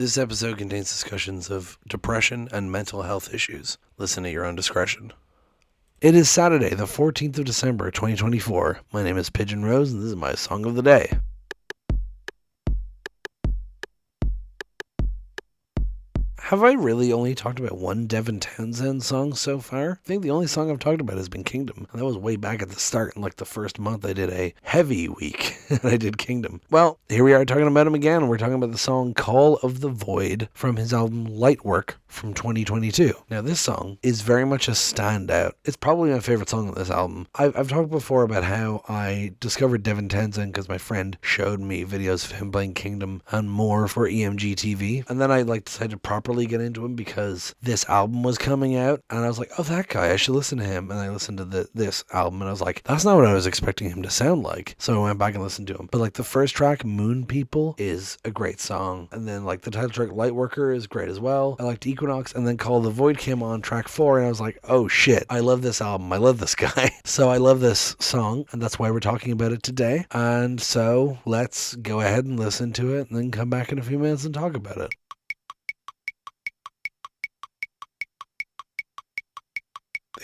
This episode contains discussions of depression and mental health issues. Listen at your own discretion. It is Saturday, the 14th of December, 2024. My name is Pigeon Rose, and this is my song of the day. Have I really only talked about one Devin Townsend song so far? I think the only song I've talked about has been Kingdom. And that was way back at the start. In like the first month, I did a heavy week. And I did Kingdom. Well, here we are talking about him again. We're talking about the song Call of the Void from his album Lightwork from 2022. Now, this song is very much a standout. It's probably my favorite song on this album. I've talked before about how I discovered Devin Townsend because my friend showed me videos of him playing Kingdom and more for EMG TV. And then I decided to properly get into him because this album was coming out. And I was like, oh, that guy, I should listen to him. And I listened to this album and I was like, that's not what I was expecting him to sound like. So I went back and listened to him. But the first track, Moon People, is a great song. And then the title track, Lightworker, is great as well. I liked Equinox, and then Call of the Void came on track 4, and I was like, oh shit, I love this album, I love this guy. So I love this song, and that's why we're talking about it today. And so let's go ahead and listen to it, and then come back in a few minutes and talk about it.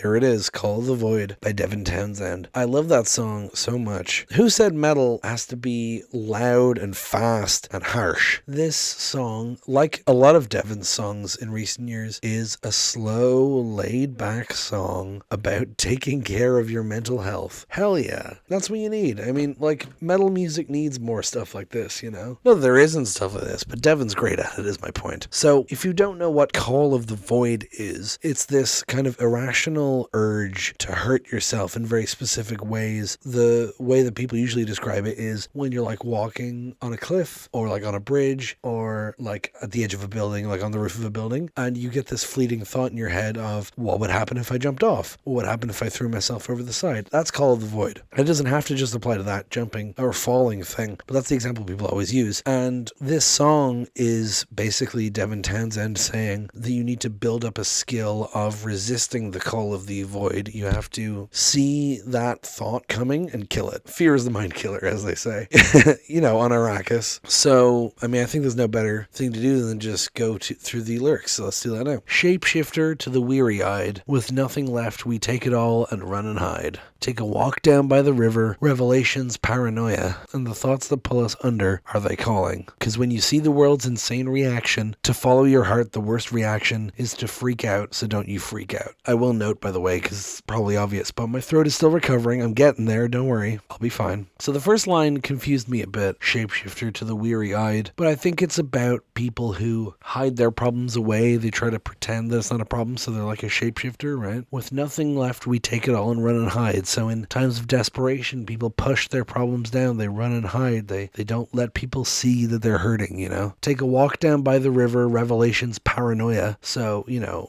There it is, Call of the Void by Devin Townsend. I love that song so much. Who said metal has to be loud and fast and harsh? This song, like a lot of Devin's songs in recent years, is a slow, laid-back song about taking care of your mental health. Hell yeah. That's what you need. I mean, metal music needs more stuff like this, you know? No, there isn't stuff like this, but Devin's great at it, is my point. So, if you don't know what Call of the Void is, it's this kind of irrational urge to hurt yourself in very specific ways. The way that people usually describe it is when you're walking on a cliff or on a bridge or at the edge of a building, on the roof of a building, and you get this fleeting thought in your head of what would happen if I jumped off? What would happen if I threw myself over the side? That's Call of the Void. It doesn't have to just apply to that jumping or falling thing, but that's the example people always use. And this song is basically Devin Townsend saying that you need to build up a skill of resisting the call of the void. You have to see that thought coming and kill it. Fear is the mind killer, as they say, on Arrakis. So, I think there's no better thing to do than just go through the lyrics. So let's do that now. Shapeshifter to the weary-eyed, with nothing left, we take it all and run and hide. Take a walk down by the river, revelations, paranoia, and the thoughts that pull us under, are they calling? Because when you see the world's insane reaction, to follow your heart, the worst reaction is to freak out, so don't you freak out. I will note, by the way, because it's probably obvious, but my throat is still recovering. I'm getting there, don't worry. I'll be fine. So the first line confused me a bit, shapeshifter to the weary-eyed, but I think it's about people who hide their problems away. They try to pretend that it's not a problem, so they're like a shapeshifter, right? With nothing left, we take it all and run and hide. So in times of desperation, people push their problems down. They run and hide. They don't let people see that they're hurting, Take a walk down by the river, revelations, paranoia. So,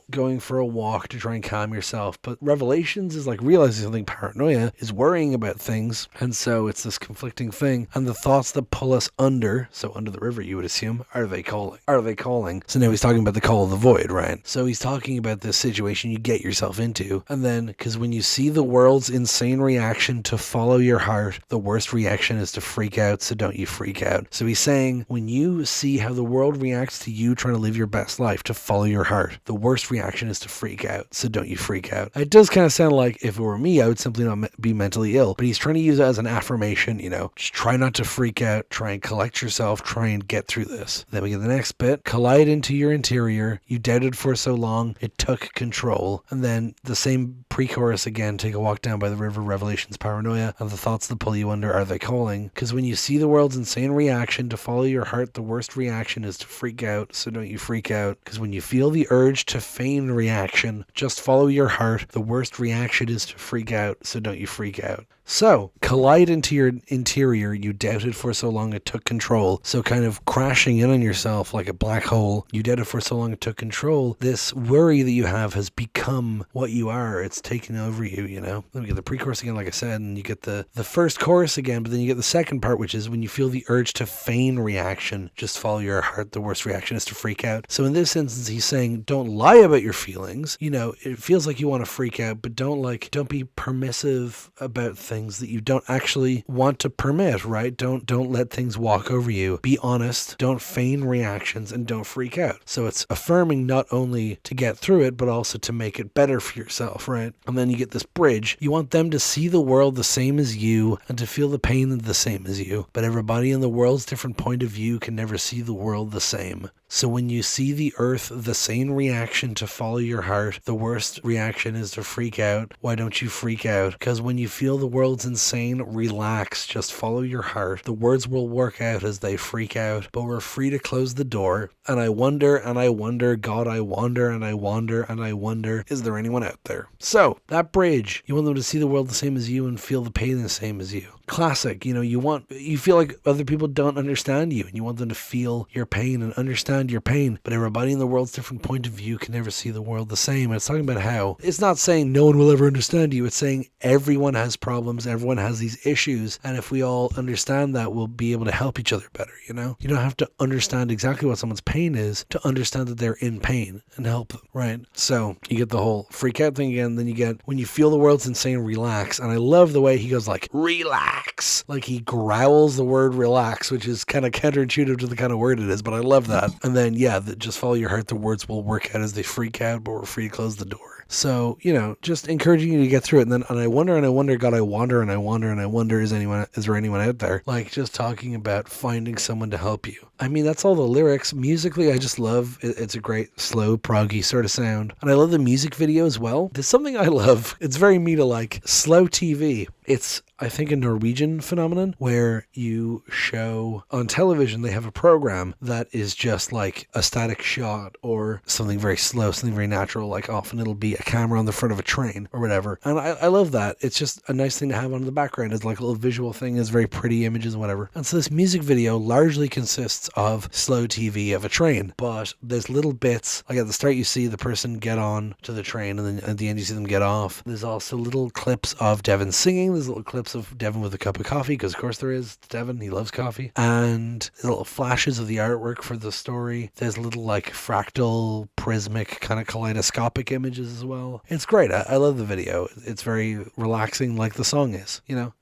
going for a walk to try and calm yourself. But revelations is realizing something. Paranoia is worrying about things. And so it's this conflicting thing. And the thoughts that pull us under, so under the river, you would assume, are they calling? Are they calling? So now he's talking about the call of the void, right? So he's talking about this situation you get yourself into. And then, because when you see the world's insane reaction to follow your heart, the worst reaction is to freak out, so don't you freak out. So he's saying, when you see how the world reacts to you trying to live your best life, to follow your heart, the worst reaction is to freak out, so don't you freak out. It does kind of sound like if it were me, I would simply not be mentally ill, but he's trying to use it as an affirmation, just try not to freak out, try and collect yourself, try and get through this. Then we get the next bit, collide into your interior, you doubted for so long, it took control. And then the same pre-chorus again, take a walk down by the river, revelations, paranoia, and the thoughts that pull you under, are they calling? Because when you see the world's insane reaction to follow your heart, the worst reaction is to freak out, so don't you freak out. Because when you feel the urge to feign reaction, just follow your heart, the worst reaction is to freak out, so don't you freak out. So, collide into your interior, you doubted for so long it took control. So kind of crashing in on yourself like a black hole, you doubted for so long it took control. This worry that you have has become what you are. It's taken over you, Let me get the pre-chorus again, like I said, and you get the first chorus again, but then you get the second part, which is when you feel the urge to feign reaction, just follow your heart. The worst reaction is to freak out. So in this instance, he's saying, don't lie about your feelings. You know, it feels like you want to freak out, but don't be permissive about things that you don't actually want to permit, right? Don't let things walk over you. Be honest. Don't feign reactions and don't freak out. So it's affirming not only to get through it, but also to make it better for yourself, right? And then you get this bridge. You want them to see the world the same as you and to feel the pain the same as you. But everybody in the world's different point of view can never see the world the same. So when you see the earth, the same reaction to follow your heart, the worst reaction is to freak out. Why don't you freak out? Because when you feel the world's insane, relax, just follow your heart. The words will work out as they freak out, but we're free to close the door. And I wonder, God, I wander, and I wonder, is there anyone out there? So, that bridge, you want them to see the world the same as you and feel the pain the same as you. Classic, you feel like other people don't understand you, and you want them to feel your pain and understand your pain, but everybody in the world's different point of view can never see the world the same. And it's talking about how it's not saying no one will ever understand you, it's saying everyone has problems, everyone has these issues, and if we all understand that, we'll be able to help each other better. You don't have to understand exactly what someone's pain is to understand that they're in pain and help them, right? So you get the whole freak out thing again, then you get when you feel the world's insane, relax. And I love the way he goes like relax, like he growls the word relax, which is kind of counterintuitive to the kind of word it is, but I love that. And then just follow your heart, the words will work out as they freak out, but we're free to close the door. So, just encouraging you to get through it. And then, I wonder, God, I wander, and I wonder, is there anyone out there? Like, just talking about finding someone to help you. I mean, that's all the lyrics. Musically, I just love it. It's a great, slow, proggy sort of sound. And I love the music video as well. There's something I love. It's very me to like. Slow TV. It's, I think, a Norwegian phenomenon where you show on television, they have a program that is just like a static shot or something very slow, something very natural. Like often it'll be a camera on the front of a train or whatever. And I love that. It's just a nice thing to have on the background. It's like a little visual thing. It's very pretty images and whatever. And so this music video largely consists of slow TV of a train, but there's little bits. Like at the start, you see the person get on to the train, and then at the end, you see them get off. There's also little clips of Devin singing. There's little clips of Devin with a cup of coffee, because of course there is. It's Devin, he loves coffee. And little flashes of the artwork for the story. There's little like fractal, prismic, kind of kaleidoscopic images as well. It's great. I love the video. It's very relaxing, like the song is,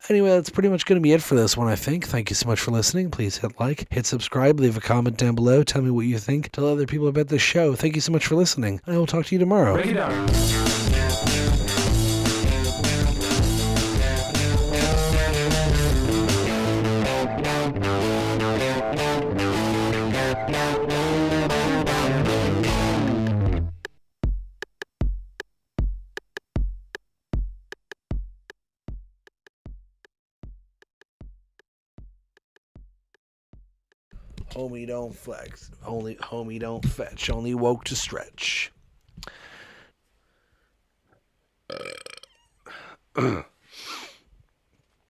Anyway, that's pretty much going to be it for this one, I think. Thank you so much for listening. Please hit like, hit subscribe, leave a comment down below. Tell me what you think. Tell other people about this show. Thank you so much for listening. I will talk to you tomorrow. Break it down. Homie don't flex, only homie don't fetch, only woke to stretch.